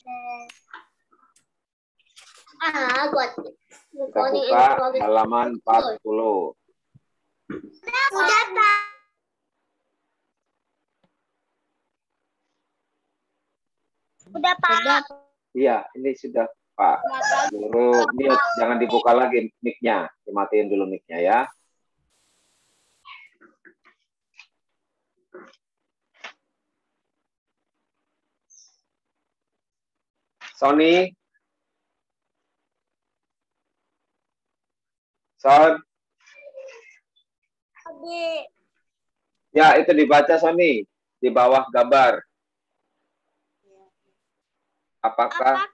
Kita buka halaman 40. Sudah, Pak. Udah, Pak. Iya, ini sudah Pak. Guru, mute, jangan dibuka lagi mic-nya. Dimatiin dulu mic-nya ya. Sony. Son. Ya, itu dibaca Sony. Di bawah gambar. Apakah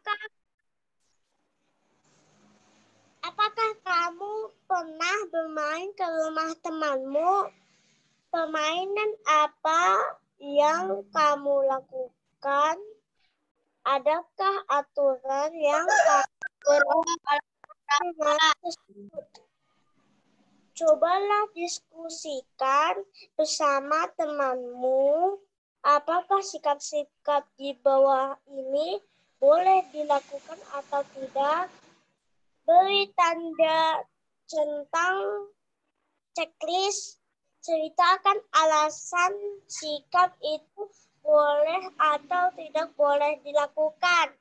kamu pernah bermain ke rumah temanmu? Permainan apa yang kamu lakukan? Adakah aturan yang cobalah diskusikan bersama temanmu. Apakah sikap-sikap di bawah ini boleh dilakukan atau tidak? Beri tanda centang checklist. Ceritakan alasan sikap itu boleh atau tidak boleh dilakukan.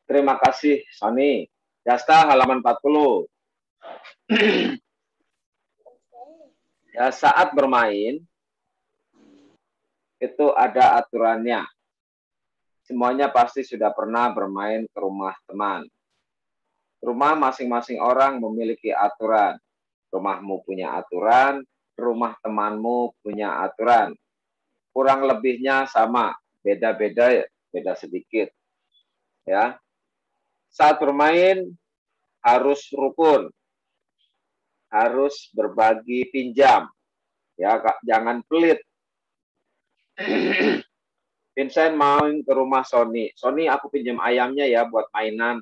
Terima kasih, Sony. Yasta, halaman 40. Ya, saat bermain, itu ada aturannya. Semuanya pasti sudah pernah bermain ke rumah teman. Rumah masing-masing orang memiliki aturan. Rumahmu punya aturan, rumah temanmu punya aturan. Kurang lebihnya sama, beda-beda, beda sedikit. Ya. Saat bermain harus rukun, harus berbagi pinjam, ya jangan pelit. Vincent main ke rumah Sony. Sony, aku pinjam ayamnya ya buat mainan.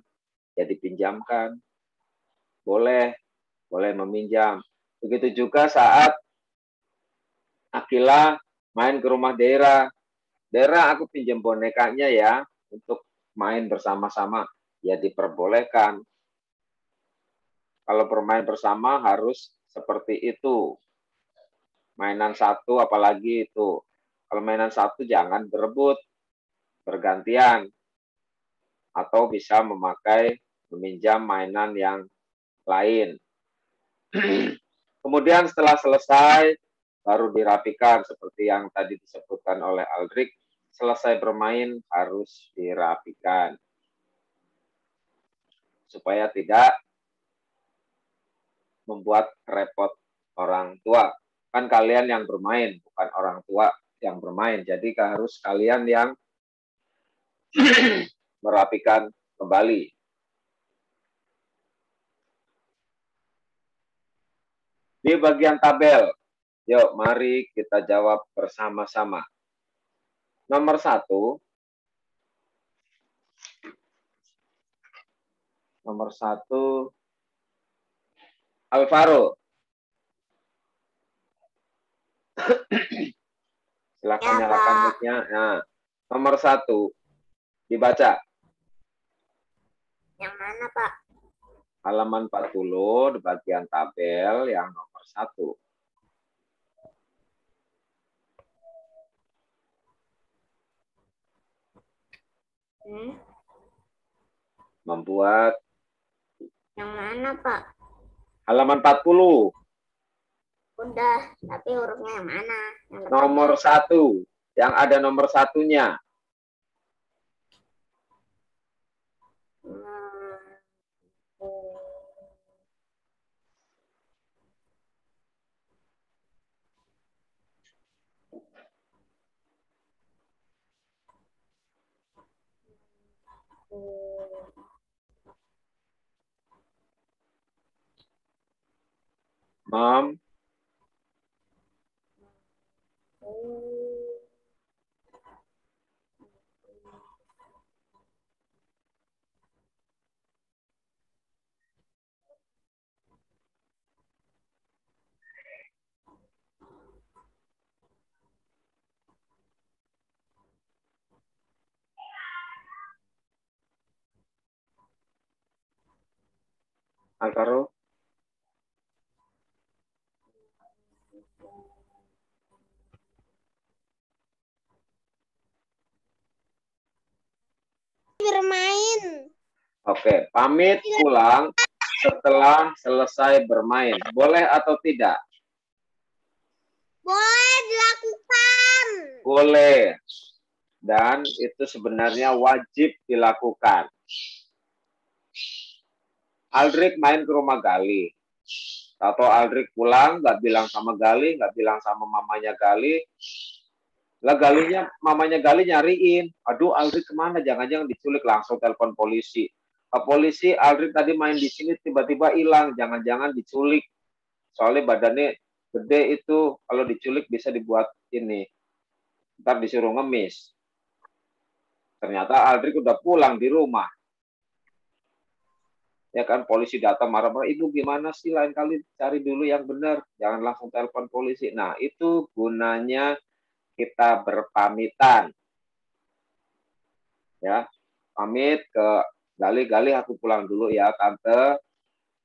Ya dipinjamkan. Boleh meminjam. Begitu juga saat Akila main ke rumah Dera. Dera, aku pinjam bonekanya ya untuk main bersama-sama. Ya diperbolehkan. Kalau bermain bersama harus seperti itu. Mainan satu apalagi itu. Kalau mainan satu jangan berebut, bergantian. Atau bisa meminjam mainan yang lain. Kemudian setelah selesai, baru dirapikan seperti yang tadi disebutkan oleh Aldrik. Selesai bermain harus dirapikan. Supaya tidak membuat repot orang tua. Kan kalian yang bermain, bukan orang tua yang bermain. Jadi harus kalian yang merapikan kembali. Di bagian tabel, yuk mari kita jawab bersama-sama. Nomor 1. Nomor 1. Alvaro. Silakan nyalakan mic-nya. Nah, nomor 1 dibaca. Yang mana, Pak? Halaman 40 di bagian tabel yang nomor 1. Membuat. Yang mana, Pak? Halaman 40. Udah, tapi hurufnya yang mana? Yang nomor 1. Yang ada nomor satunya. Mom. Alvaro? Bermain. Oke, pamit pulang setelah selesai bermain. Boleh atau tidak? Boleh dilakukan. Boleh. Dan itu sebenarnya wajib dilakukan. Aldrik main ke rumah Gali. Atau Aldrik pulang, nggak bilang sama Gali, nggak bilang sama mamanya Gali. Lah Galinya, mamanya Gali nyariin. Aduh, Aldrik kemana? Jangan-jangan diculik, langsung telepon polisi. Ke polisi, Aldrik tadi main di sini tiba-tiba hilang. Jangan-jangan diculik. Soalnya badannya gede itu, kalau diculik bisa dibuat ini. Ntar disuruh ngemis. Ternyata Aldrik udah pulang di rumah. Ya kan, polisi datang marah-marah, ibu gimana sih, lain kali cari dulu yang benar, jangan langsung telepon polisi. Nah, itu gunanya kita berpamitan. Ya, pamit ke Gali, aku pulang dulu ya, Tante.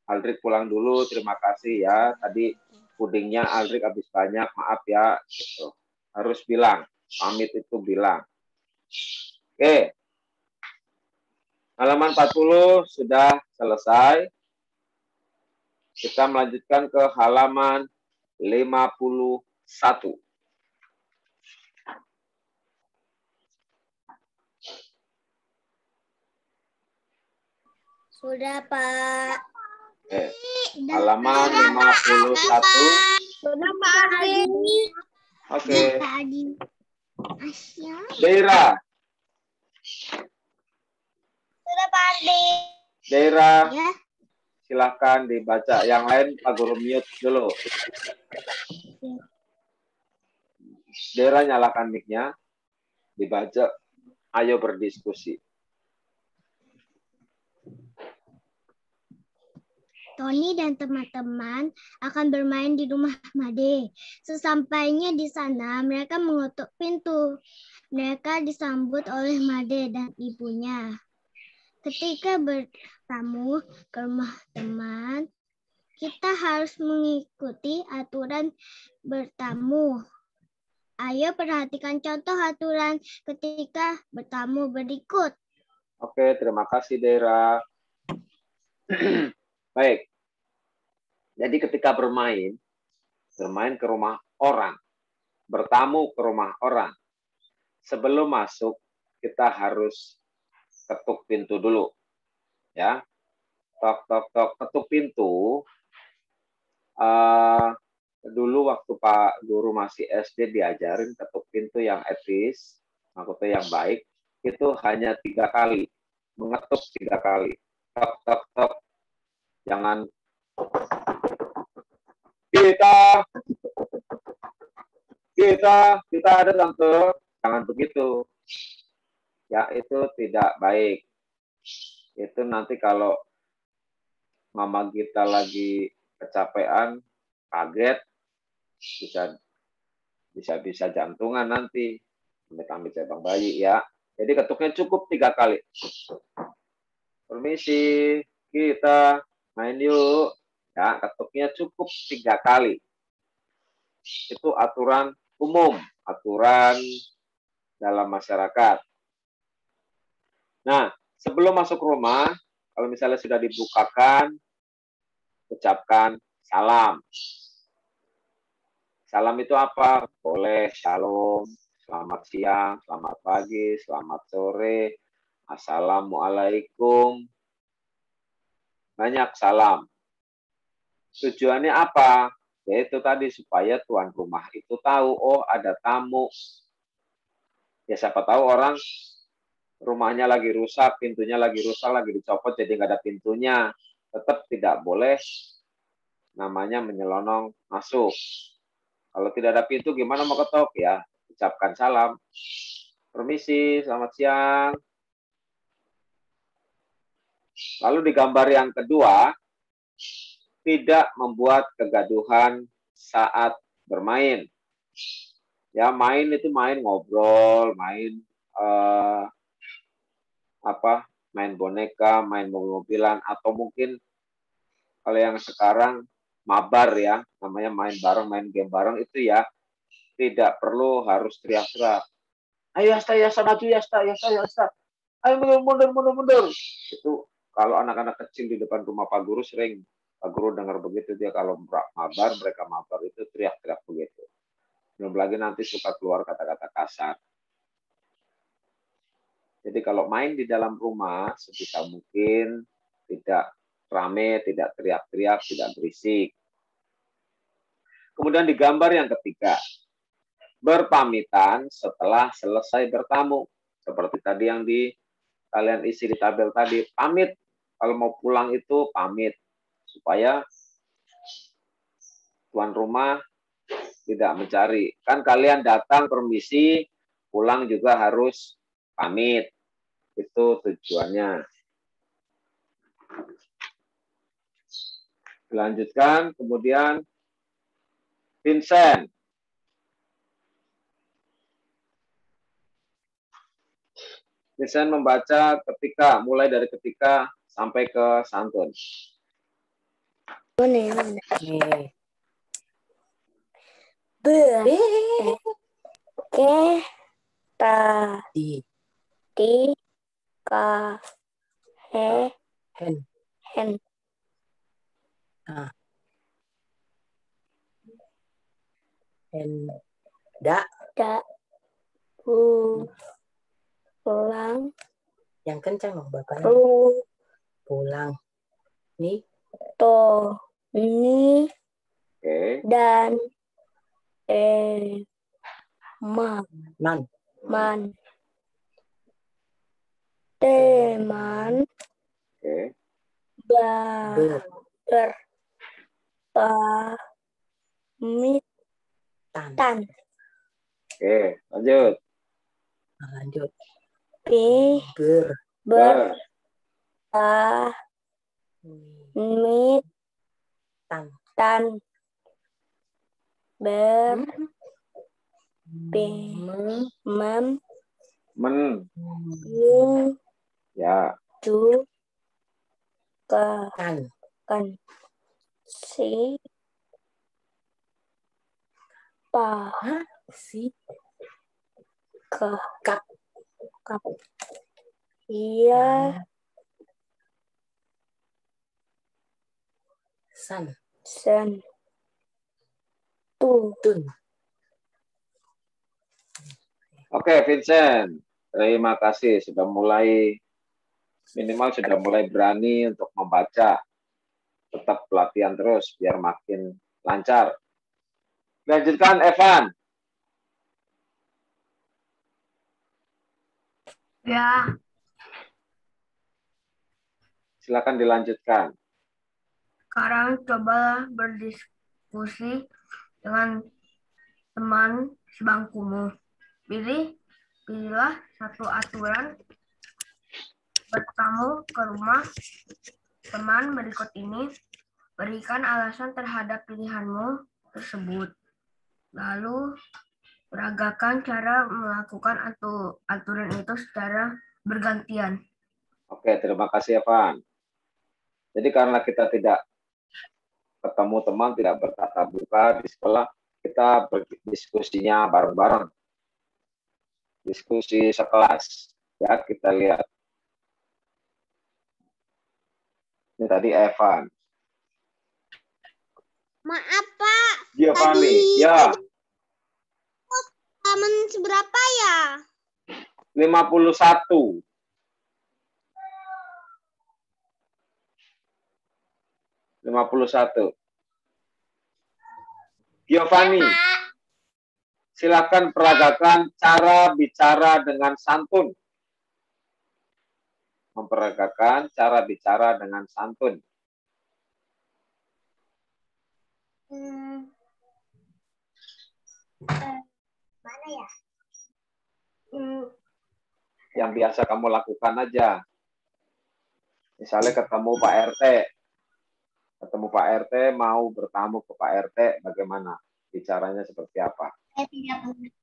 Aldrik pulang dulu, terima kasih ya. Tadi pudingnya Aldrik habis banyak, maaf ya. Gitu. Harus bilang, pamit itu bilang. Oke. Halaman 40 sudah selesai. Kita melanjutkan ke halaman 51. Sudah, Pak. Halaman 51. Sudah, Pak Adi. Oke. Pak Adi. Asya. Daerah. Sudah, Pak Adi. Daerah. Ya. Silahkan dibaca. Yang lain Pak Guru mute dulu. Daerah nyalakan mic-nya. Dibaca. Ayo berdiskusi. Tony dan teman-teman akan bermain di rumah Made. Sesampainya di sana, mereka mengetuk pintu. Mereka disambut oleh Made dan ibunya. Ketika bertamu ke rumah teman, kita harus mengikuti aturan bertamu. Ayo perhatikan contoh aturan ketika bertamu berikut. Oke, terima kasih Daerah. Baik. Jadi ketika bermain ke rumah orang, bertamu ke rumah orang, sebelum masuk kita harus ketuk pintu dulu. Ya. Tok, tok, tok, ketuk pintu. Dulu waktu Pak Guru masih SD diajarin ketuk pintu yang etis, maksudnya yang baik, itu hanya 3 kali. Mengetuk 3 kali. Tok, tok, tok. Jangan kita ada tante, jangan begitu. Ya, itu tidak baik. Itu nanti kalau mama kita lagi kecapean, kaget, bisa jantungan nanti, amit-amit cabang bayi ya. Jadi ketuknya cukup 3 kali. Permisi, kita main yuk. Ya, ketuknya cukup 3 kali. Itu aturan umum, aturan dalam masyarakat. Nah, sebelum masuk rumah, kalau misalnya sudah dibukakan, ucapkan salam. Salam itu apa? Boleh shalom, selamat siang, selamat pagi, selamat sore, assalamualaikum. Banyak salam. Tujuannya apa? Yaitu tadi supaya tuan rumah itu tahu, oh ada tamu. Ya siapa tahu orang rumahnya lagi rusak, pintunya lagi rusak, lagi dicopot, jadi nggak ada pintunya. Tetap tidak boleh namanya menyelonong masuk. Kalau tidak ada pintu, gimana mau ketok ya? Ucapkan salam. Permisi, selamat siang. Lalu di gambar yang kedua, tidak membuat kegaduhan saat bermain. Ya, main itu main ngobrol, main main boneka, main mobil-mobilan, atau mungkin Kalau yang sekarang mabar ya, namanya main bareng, main game bareng itu ya, tidak perlu harus teriak-teriak. Ayo Yasta, Yasta maju, Yasta, Yasta, Yasta. Ayo mundur, mundur, mundur. Itu kalau anak-anak kecil di depan rumah Pak Guru sering, Pak Guru dengar begitu, dia kalau mabar, mereka mabar itu teriak-teriak begitu. Belum lagi nanti suka keluar kata-kata kasar. Jadi kalau main di dalam rumah, sebisa mungkin tidak rame, tidak teriak-teriak, tidak berisik. Kemudian di gambar yang ketiga, berpamitan setelah selesai bertamu. Seperti tadi yang kalian isi di tabel tadi, pamit. Kalau mau pulang itu pamit. Supaya tuan rumah tidak mencari. Kan kalian datang permisi, pulang juga harus pamit. Itu tujuannya. Dilanjutkan, kemudian Vincent. Vincent membaca mulai dari ketika sampai ke santun. Pulang. Yang kencang dong Bapak. Pulang. Nih. Ini. Oke. Dan man. Teman. Oke. Berpamitan. Oke, lanjut. Lanjut. Ya. Iya. Tun. Oke, Vincent. Terima kasih sudah mulai berani untuk membaca. Tetap pelatihan terus biar makin lancar. Lanjutkan, Evan. Ya. Silakan dilanjutkan. Sekarang cobalah berdiskusi dengan teman sebangkumu. Pilihlah satu aturan bertamu ke rumah teman berikut ini. Berikan alasan terhadap pilihanmu tersebut. Lalu peragakan cara melakukan aturan itu secara bergantian. Oke, terima kasih Evan. Jadi karena kita tidak ketemu teman, tidak bertatap muka di sekolah, kita berdiskusinya bareng-bareng. Diskusi sekelas. Ya, kita lihat. Ini tadi Evan. Maaf Pak. Giovanni, tadi ya. Halaman seberapa ya? 51. Giovanni, Ya, silakan peragakan cara bicara dengan santun. Memperagakan cara bicara dengan santun. Mana ya? Yang biasa kamu lakukan aja. Misalnya ketemu Pak RT. Ketemu Pak RT, mau bertamu ke Pak RT, bagaimana? Bicaranya seperti apa? Saya tidak pernah.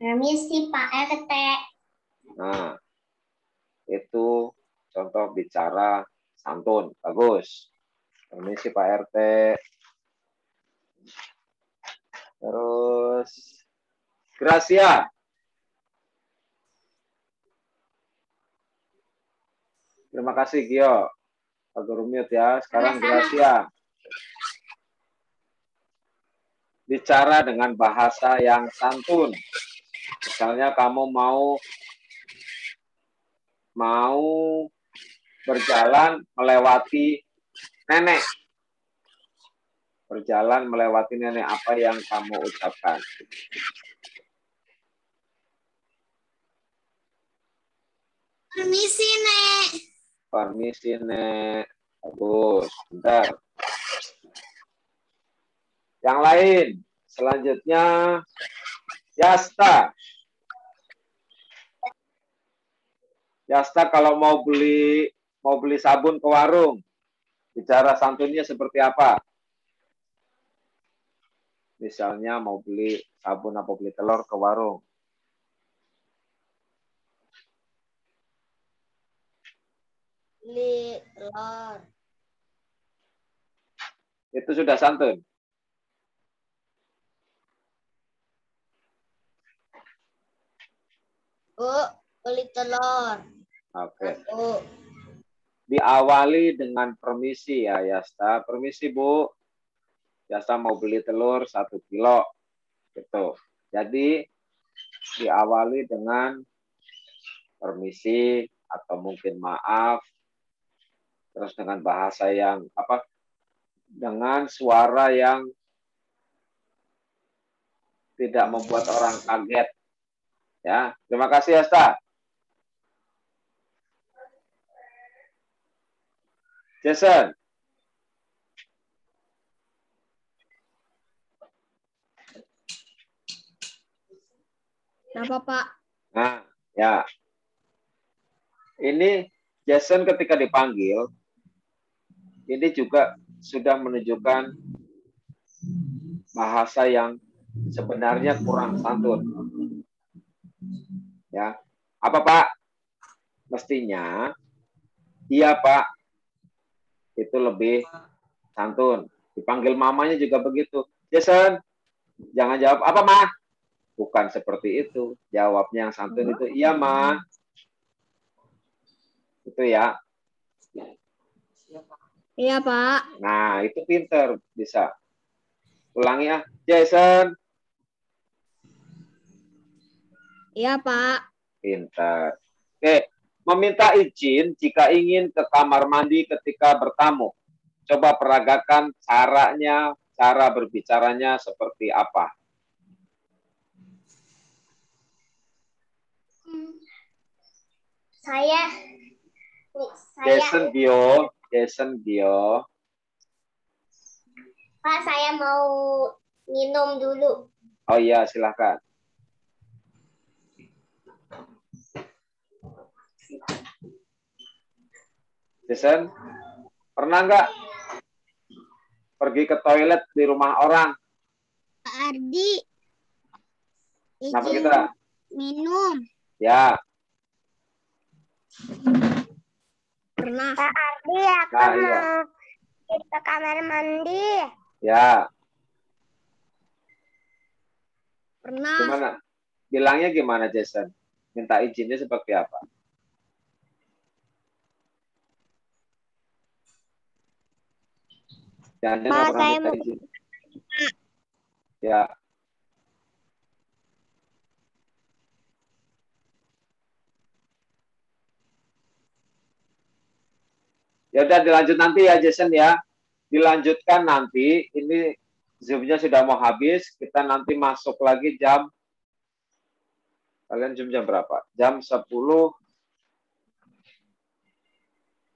Permisi Pak RT. Nah, Itu contoh bicara santun. Bagus. Permisi Pak RT. Terus Gracia. Terima kasih Gio. Pak Guru mute ya. Sekarang Gracia. Bicara dengan bahasa yang santun. Misalnya kamu mau berjalan melewati nenek. Berjalan melewati nenek, apa yang kamu ucapkan? Permisi, Nek. Permisi, Nek. Bagus. Bentar. Yang lain. Selanjutnya, Yasta. Yasta kalau mau beli sabun ke warung, bicara santunnya seperti apa? Misalnya mau beli sabun atau beli telur ke warung. Beli telur. Itu sudah santun. Bu, beli telur. Oke. Bu. Diawali dengan permisi ya, Yasta. Permisi, Bu. Yasta mau beli telur 1 kilo. Gitu. Jadi, diawali dengan permisi atau mungkin maaf. Terus dengan bahasa yang apa? Dengan suara yang tidak membuat orang kaget. Ya, terima kasih Yasta. Jason. Kenapa, Pak? Nah, ya. Ini Jason ketika dipanggil, ini juga sudah menunjukkan bahasa yang sebenarnya kurang santun. Ya, apa Pak? Mestinya, iya Pak, itu lebih santun. Dipanggil mamanya juga begitu. Jason, jangan jawab apa Ma? Bukan seperti itu. Jawabnya yang santun itu, iya Ma. Itu ya. Iya, Pak. Nah, itu pinter. Bisa. Ulangi ya. Jason. Iya, Pak. Pinter. Oke. Meminta izin jika ingin ke kamar mandi ketika bertamu. Coba peragakan caranya, cara berbicaranya seperti apa. Saya Jason Gio. Pak, saya mau minum dulu. Oh iya, silakan. Jason, pernah nggak pergi ke toilet di rumah orang? Pak Ardi. Kenapa kita? Minum. Pak Ya. Pernah. Ardi, aku Nah, iya. mau ke kamar mandi. Ya. Pernah. Gimana? Bilangnya gimana, Jason? Minta izinnya seperti apa? Jangan nggak pernah minta izin. Ya. Ya udah dilanjut nanti ya Jason ya. Dilanjutkan nanti. Ini Zoom-nya sudah mau habis. Kita nanti masuk lagi jam. Kalian jam berapa? Jam 10.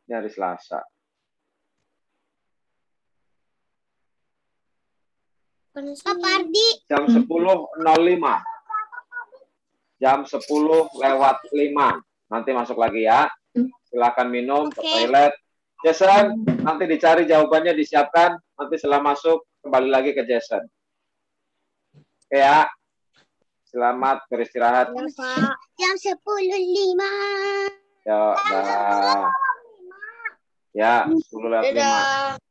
Ini hari Selasa. Pak Ardi. Jam 10.05. Jam 10:05. Nanti masuk lagi ya. Silakan minum ke toilet. Jason, nanti dicari jawabannya, disiapkan. Nanti setelah masuk, kembali lagi ke Jason. Oke ya. Selamat beristirahat. Iya, Pak. Jam 10.05. Ya, dah. Ya, 10 lewat 5.